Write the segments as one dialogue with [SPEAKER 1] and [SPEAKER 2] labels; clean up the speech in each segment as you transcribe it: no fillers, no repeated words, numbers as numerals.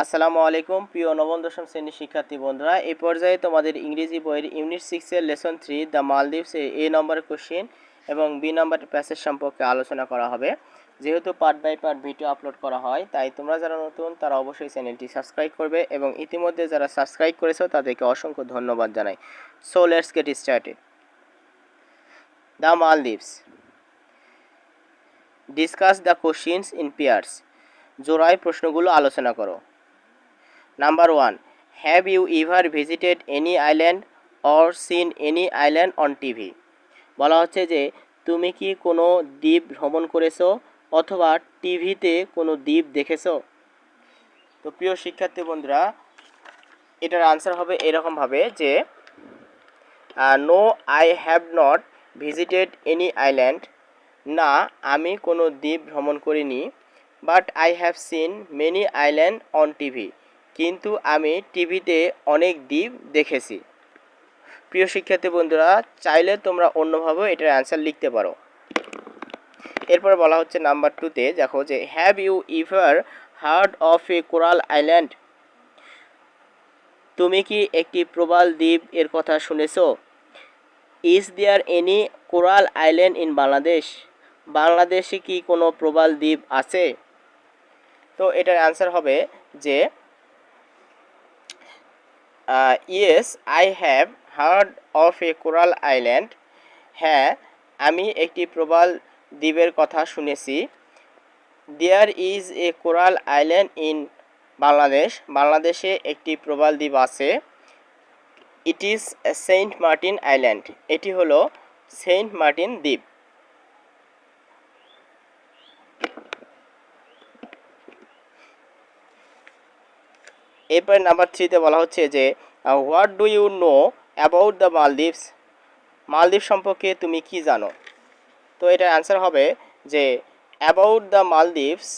[SPEAKER 1] আসসালামু আলাইকুম প্রিয় নবম দশম শ্রেণীর শিক্ষার্থী বন্ধুরা, এই পর্যায়ে তোমাদের ইংরেজি বইয়ের ইউনিট 6 এর লেসন 3 দ্য মালদ্বীপস এ নম্বরের কোশ্চেন এবং বি নম্বরের প্যাসেজ সম্পর্কে আলোচনা করা হবে। যেহেতু part by part video upload করা হয়, তাই তোমরা যারা নতুন তারা অবশ্যই চ্যানেলটি সাবস্ক্রাইব করবে এবং ইতিমধ্যে যারা সাবস্ক্রাইব করেছো তাদেরকে অসংখ্য ধন্যবাদ জানাই। So let's get started. The Maldives, discuss the questions in pairs. জোড়ায় প্রশ্নগুলো আলোচনা করো। Number 1. Have you ever visited any island or seen any island on TV? বলা হচ্ছে যে তুমি কি কোনো দ্বীপ ভ্রমণ করেছো অথবা টিভিতে কোনো দ্বীপ দেখেছো। তো প্রিয় শিক্ষার্থী বন্ধুরা, এটার আনসার হবে এরকমভাবে যে no I have not visited any island. না, আমি কোনো দ্বীপ ভ্রমণ করিনি। But I have seen many island on TV, কিন্তু আমি টিভিতে অনেক দ্বীপ দেখেছি। প্রিয় শিক্ষার্থী বন্ধুরা, চাইলে তোমরা অন্যভাবেও এটার অ্যান্সার লিখতে পারো। এরপর বলা হচ্ছে নাম্বার 2-তে, দেখো যে have you ever heard of a coral island? তুমি কি একটি প্রবাল দ্বীপ এর কথা শুনেছো? Is there any coral island in Bangladesh? বাংলাদেশে কি কোনো প্রবাল দ্বীপ আছে? তো এটার অ্যান্সার হবে যে yes I have heard of a coral island. হ্যাঁ, আমি একটি প্রবাল দ্বীপের কথা শুনেছি। There is a coral island in Bangladesh. বাংলাদেশে একটি প্রবাল দ্বীপ আছে। It is Saint Martin island. এটি হলো সেন্ট মার্টিন দ্বীপ। এরপর নাম্বার 3-তে বলা হচ্ছে যে what do you know about the Maldives? মালদ্বীপ সম্পর্কে তুমি কি জানো? তো এটার অ্যান্সার হবে যে about the Maldives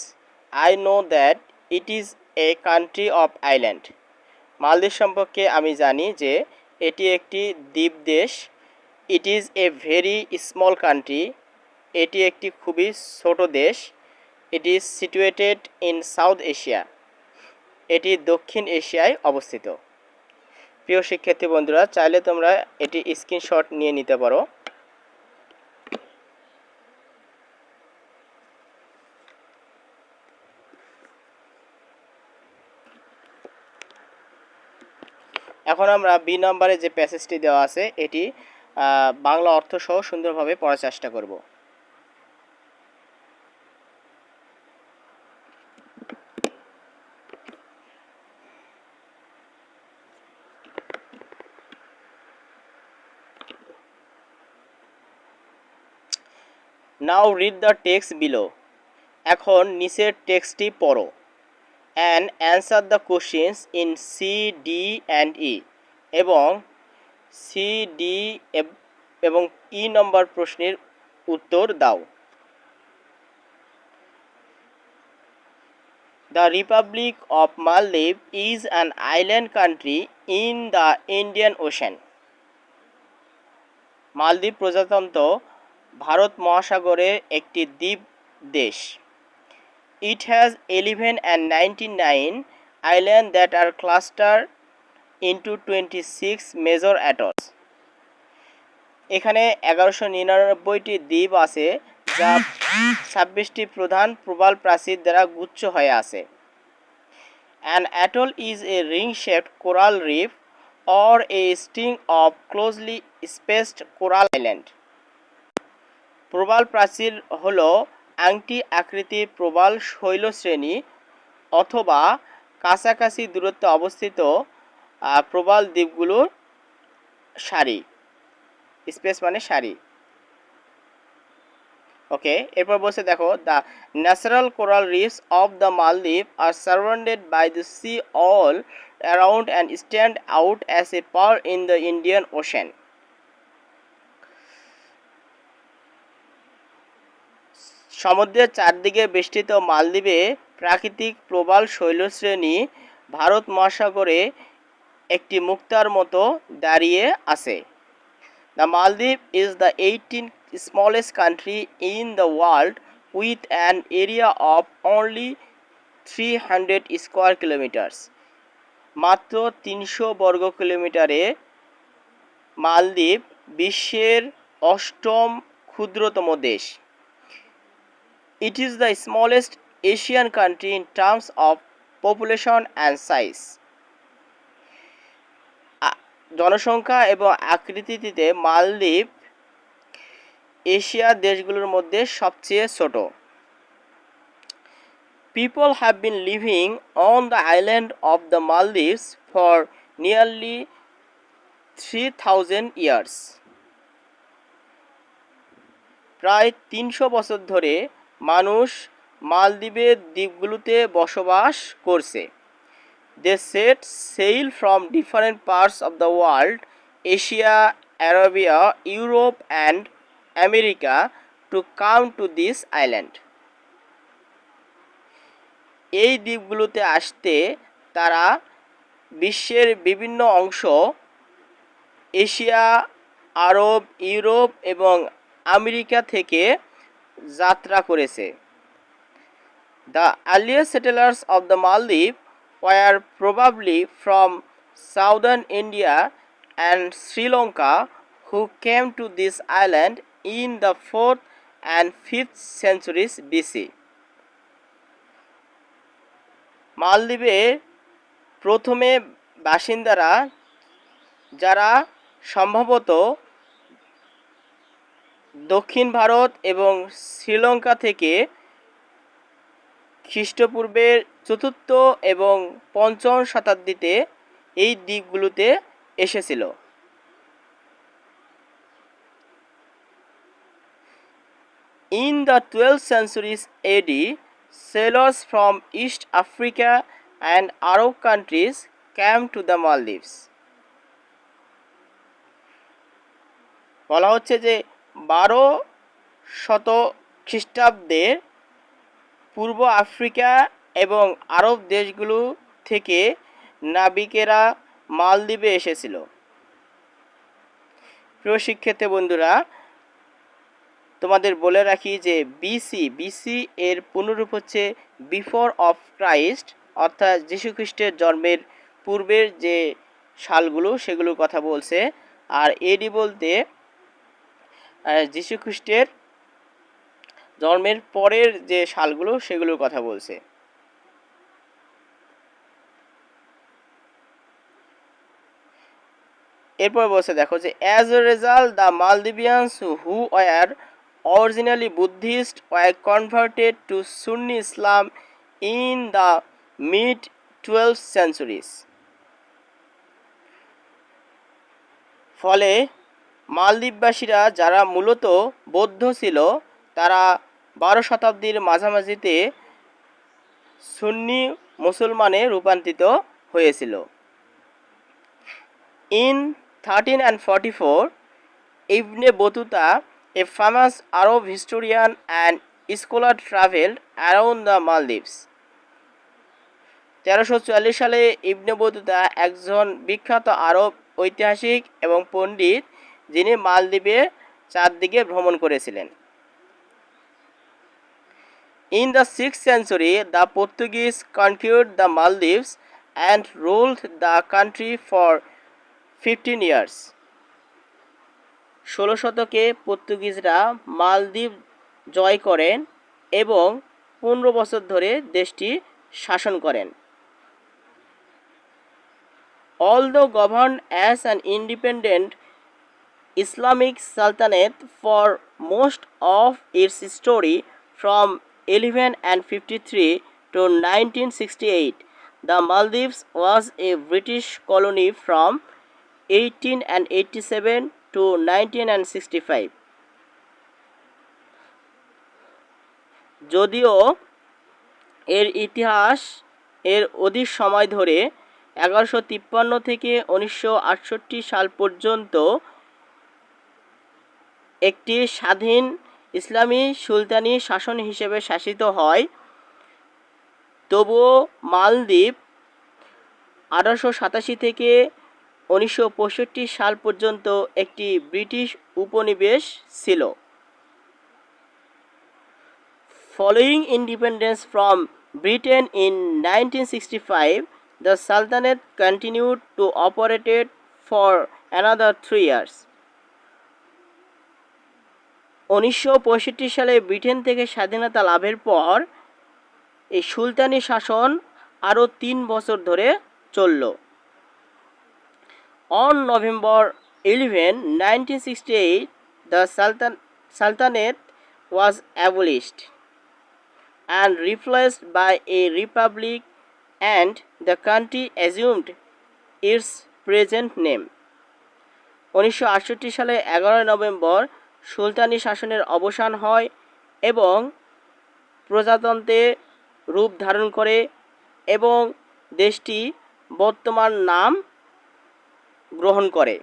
[SPEAKER 1] I know that it is a country of island. মালদ্বীপ সম্পর্কে আমি জানি যে এটি একটি দ্বীপ দেশ। It is a very small country. এটি একটি খুবই ছোট দেশ। It is situated in south Asia. এটি দক্ষিণ এশিয়ায় অবস্থিত। প্রিয় শিক্ষার্থী বন্ধুরা, চাইলে তোমরা এটি স্ক্রিনশট নিয়ে নিতে পারো। এখন আমরা বি নম্বরে যে প্যাসেজটি দেওয়া আছে এটি বাংলা অর্থ সহ সুন্দরভাবে পড়ার চেষ্টা করব। Now read the text below. এখন নিচের টেক্সটটি পড়ো। And answer the questions in C D and E. এবং সি ডি এবং ই নম্বর প্রশ্নের উত্তর দাও। The Republic of Maldives is an island country in the Indian Ocean. মালদ্বীপ প্রজাতন্ত্র ভারত মহাসাগরের একটি দ্বীপ দেশ। It has 11 and 99 islands that are clustered into 26 major atolls. এখানে 1199টি দ্বীপ আছে যা 26টি প্রধান প্রবাল প্রাচীর দ্বারা গুচ্ছ হয়ে আছে। An atoll is a ring-shaped coral reef or a string of closely spaced coral island. প্রবাল প্রাচীর হলো আংটি আকৃতির প্রবাল শৈলশ্রেণী অথবা কাছাকাছি দূরত্বে অবস্থিত প্রবাল দ্বীপগুলোর সারি। স্পেস মানে সারি। ওকে, এরপর বলছে দেখো the natural coral reefs of the Maldives are surrounded by the sea all around and stand out as a pearl in the Indian Ocean. সমুদ্রের চারদিকে বেষ্টিত মালদ্বীপে প্রাকৃতিক প্রবাল শৈলশ্রেণী ভারত মহাসাগরে একটি মুক্তার মতো দাঁড়িয়ে আছে। দ্য মালদ্বীপ is the 18th smallest country in the world with an area of only 300 square kilometres. মাত্র 300 বর্গ কিলোমিটারে মালদ্বীপ বিশ্বের 8ম ক্ষুদ্রতম দেশ। It is the smallest Asian country in terms of population and size. জনসংখ্যা এবং আকৃতিতে মালদ্বীপ এশিয়ার দেশগুলোর মধ্যে সবচেয়ে ছোট। People have been living on the island of the Maldives for nearly 3000 years. প্রায় 300 বছর ধরে মানুষ মালদ্বীপের দ্বীপগুলোতে বসবাস করছে। They set sail from different parts of the world, Asia, Arabia, Europe and America to come to this island. এই দ্বীপগুলোতে আসতে তারা বিশ্বের বিভিন্ন অংশ, এশিয়া, আরব, ইউরোপ এবং আমেরিকা থেকে যাত্রা করেছে। The earliest settlers of the Maldives were probably from southern India and Sri Lanka, who came to this island in the 4th and 5th centuries BC. মালদ্বীপের প্রথমে বাসিন্দারা, যারা সম্ভবত দক্ষিণ ভারত এবং শ্রীলঙ্কা থেকে খ্রিস্টপূর্বের 4র্থ এবং 5ম শতাব্দীতে এই দ্বীপগুলোতে এসেছিল। In the 12th century AD, sailors from East Africa and Arab countries came to the Maldives. বলা হচ্ছে যে 1200 খ্রিস্টাব্দে পূর্ব আফ্রিকা এবং আরব দেশগুলো থেকে নাবিকেরা মালদ্বীপে এসেছিল। প্রিয় শিক্ষার্থী বন্ধুরা, তোমাদের বলে রাখি যে বিসি এর পুনরূপ হচ্ছে বিফোর অফ ক্রাইস্ট, অর্থাৎ যীশু খ্রিস্টের জন্মের পূর্বের যে সালগুলো সেগুলোর কথা বলছে। আর এডি বলতে যীশু খ্রিস্টের জন্মের পরের যে সালগুলো সেগুলোর কথা বলছে। এরপর বলছে দেখো যে as a result the Maldivians who were originally Buddhist were converted to Sunni Islam in the mid-12th centuries. ফলে মালদ্বীপবাসীরা যারা মূলত বৌদ্ধ ছিল তারা 12 শতাব্দীর মাঝামাঝিতে সুন্নি মুসলমানে রূপান্তরিত হয়েছিল। In 1344, Ibn Battuta, a famous Arab historian and scholar, traveled around the Maldives. 1344 সালে ইবনে বতুতা একজন বিখ্যাত আরব ঐতিহাসিক এবং পণ্ডিত, যিনি মালদ্বীপের চারদিকে ভ্রমণ করেছিলেন। In the 6th century, the Portuguese conquered the Maldives and ruled the country for 15 years. 16 শতকে পর্তুগিজরা মালদ্বীপ জয় করেন এবং 15 বছর ধরে দেশটি শাসন করেন। Although governed as an independent Islamic Sultanate for most of its history from 1153 to 1968, the Maldives was a British colony from 1887 to 1965. যদিও এর ইতিহাস এর অধিক সময় ধরে 1153 থেকে 1968 সাল পর্যন্ত একটি স্বাধীন ইসলামী সুলতানি শাসন হিসেবে শাসিত হয়, তবুও মালদ্বীপ 1887 থেকে 1965 সাল পর্যন্ত একটি ব্রিটিশ উপনিবেশ ছিল। Following independence from Britain in 1965, the Sultanate continued to operate for another 3 years. 1965 সালে ব্রিটেন থেকে স্বাধীনতা লাভের পর এই সুলতানি শাসন আরও 3 বছর ধরে চলল। On November 11, 1968, the Sultanate was abolished and replaced by a republic, and the country assumed its present name. 1968 সালে 11 নভেম্বর সুলতানি শাসনের অবসান হয় এবং প্রজাতন্ত্রে রূপ ধারণ করে এবং দেশটি বর্তমান নাম গ্রহণ করে।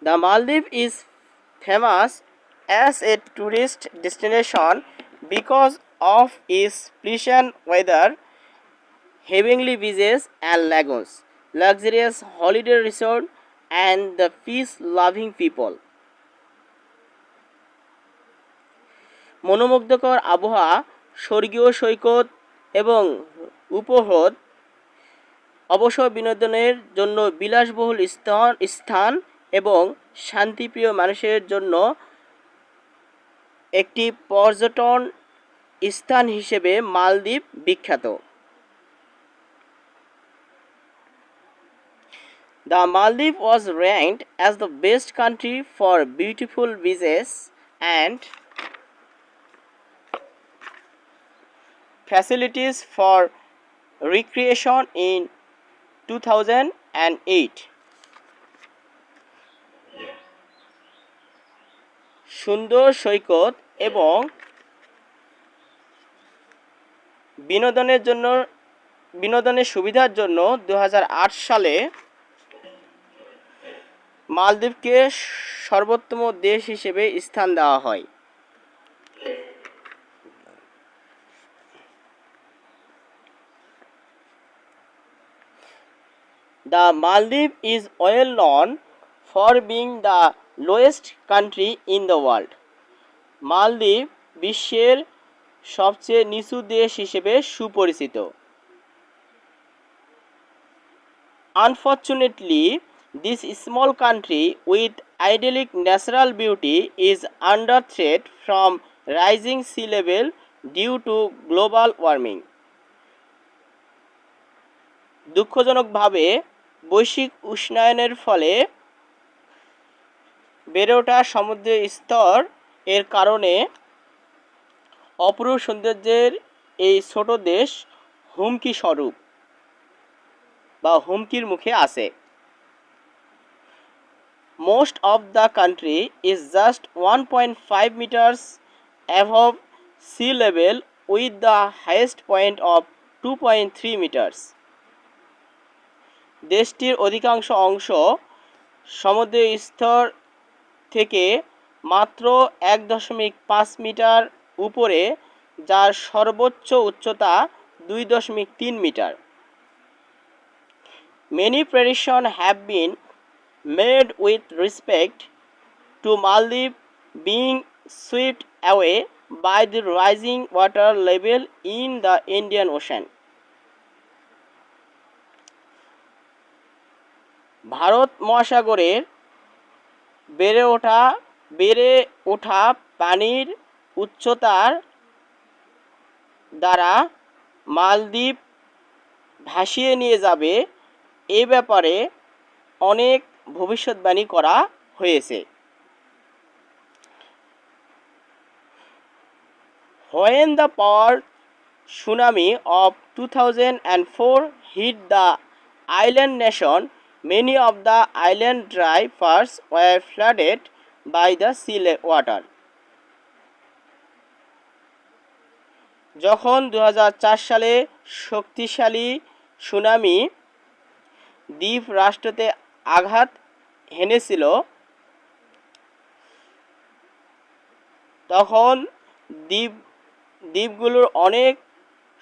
[SPEAKER 1] The Maldives is famous as a tourist destination because of its pleasant weather, heavenly beaches and lagoons, luxurious holiday resort, and the peace-loving people. মনোমুগ্ধকর আবহাওয়া, স্বর্গীয় সৈকত এবং উপহ্রদ, অবসর বিনোদনের জন্য বিলাসবহুল স্থান এবং শান্তিপ্রিয় মানুষের জন্য একটি পর্যটন স্থান হিসেবে মালদ্বীপ বিখ্যাত। The Maldives was ranked as the best country for beautiful beaches and facilities for recreation in 2008. সুন্দর সৈকত এবং বিনোদনের সুবিধার জন্য 2008 সালে মালদ্বীপকে সর্বোত্তম দেশ হিসেবে স্থান দেওয়া হয়। The Maldives is well known for being the lowest country in the world. মালদ্বীপ বিশ্বের সবচেয়ে নিচু দেশ হিসেবে সুপরিচিত। Unfortunately, this small country with idyllic natural beauty is under threat from rising sea level due to global warming. দুঃখজনকভাবে বৈশ্বিক উষ্ণায়নের ফলে বেড়ে ওঠা সমুদ্রের স্তর এর কারণে অপরূপ সৌন্দর্যের এই ছোট দেশ হুমকির মুখে আছে। Most of the country is just 1.5 meters above sea level with the highest point of 2.3 meters. দেশটির অধিকাংশ অংশ সমুদ্রের স্তর থেকে মাত্র 1.5 মিটার উপরে, যার সর্বোচ্চ উচ্চতা 2.3 metre. Many predictions have been made with respect to Maldives being swept away by the rising water level in the Indian Ocean. Bharat মহাসাগরের বেড়ে ওঠা পানির উচ্চতার দ্বারা মালদ্বীপ ভাসিয়ে নিয়ে যাবে এ ব্যাপারে অনেক ভবিষ্যৎবাণী করা হয়েছে। When the power tsunami of 2004 hit the island nation, many of the island dry parts were flooded by the sea water. যখন 2004 সালে শক্তিশালী সুনামি দ্বীপ রাষ্ট্রতে আঘাত হেনেছিল, তখন দ্বীপগুলোর অনেক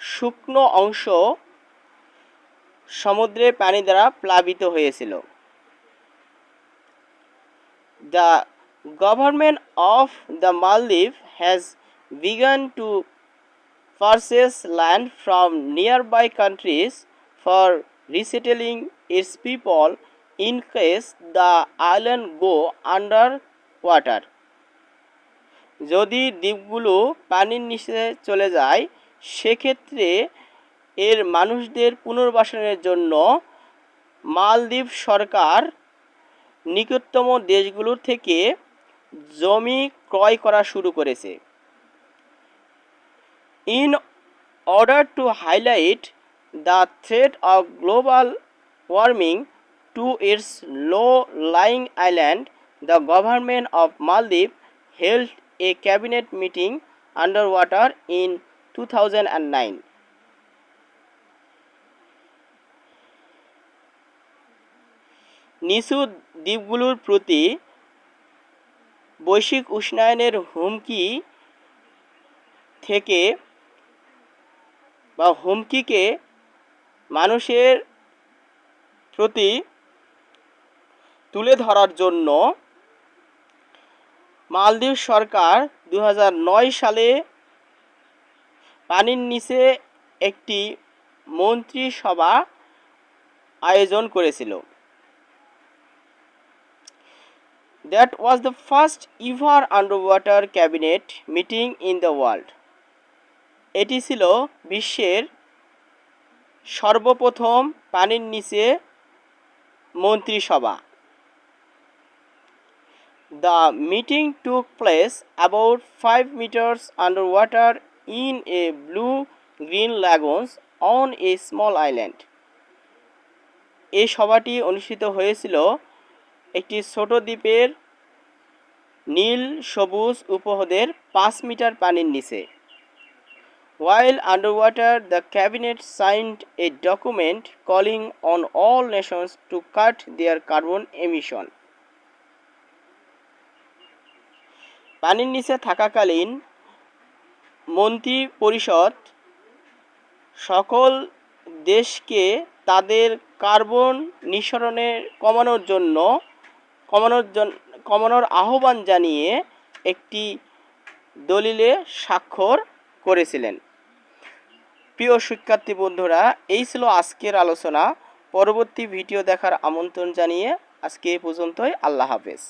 [SPEAKER 1] শুকনো অংশ সমুদ্রের পানি দ্বারা প্লাবিত হয়েছিল। The government of the Maldives has began to purchase land from nearby countries for resettling its people in case the island go under water. যদি দ্বীপগুলো পানির নিচে চলে যায় সেক্ষেত্রে এর মানুষদের পুনর্বাসনের জন্য মালদ্বীপ সরকার নিকটতম দেশগুলোর থেকে জমি ক্রয় করা শুরু করেছে। In order to highlight the threat of global warming to its low-lying island, the government of Maldives held a cabinet meeting underwater in 2009. নিচু দ্বীপগুলোর প্রতি বৈশ্বিক উষ্ণায়নের হুমকি থেকে বা হুমকিকে মানুষের প্রতি তুলে ধরার জন্য মালদ্বীপ সরকার 2009 সালে পানির নিচে একটি মন্ত্রিসভা আয়োজন করেছিল। That was the first ever underwater cabinet meeting in the world. এটি ছিল বিশ্বের সর্বপ্রথম পানির নিচে মন্ত্রিসভা। The meeting took place about 5 meters underwater in a blue-green lagoon on a small island. এই সভাটি অনুষ্ঠিত হয়েছিল একটি ছোট দ্বীপের নীল সবুজ উপহ্রদের 5 মিটার পানির নিচে। While underwater, the cabinet signed a document calling on all nations to cut their carbon emission. পানির নিচে থাকাকালীন মন্ত্রী পরিষদ সকল দেশকে তাদের কার্বন নিঃসরণের কমানোর আহ্বান জানিয়ে একটি দলিলে স্বাক্ষর করেছিলেন। প্রিয় শিক্ষার্থী বন্ধুরা, এই ছিল আজকের আলোচনা। পরবর্তী ভিডিও দেখার আমন্ত্রণ জানিয়ে আজকে এই পর্যন্তই। আল্লাহ হাফেজ।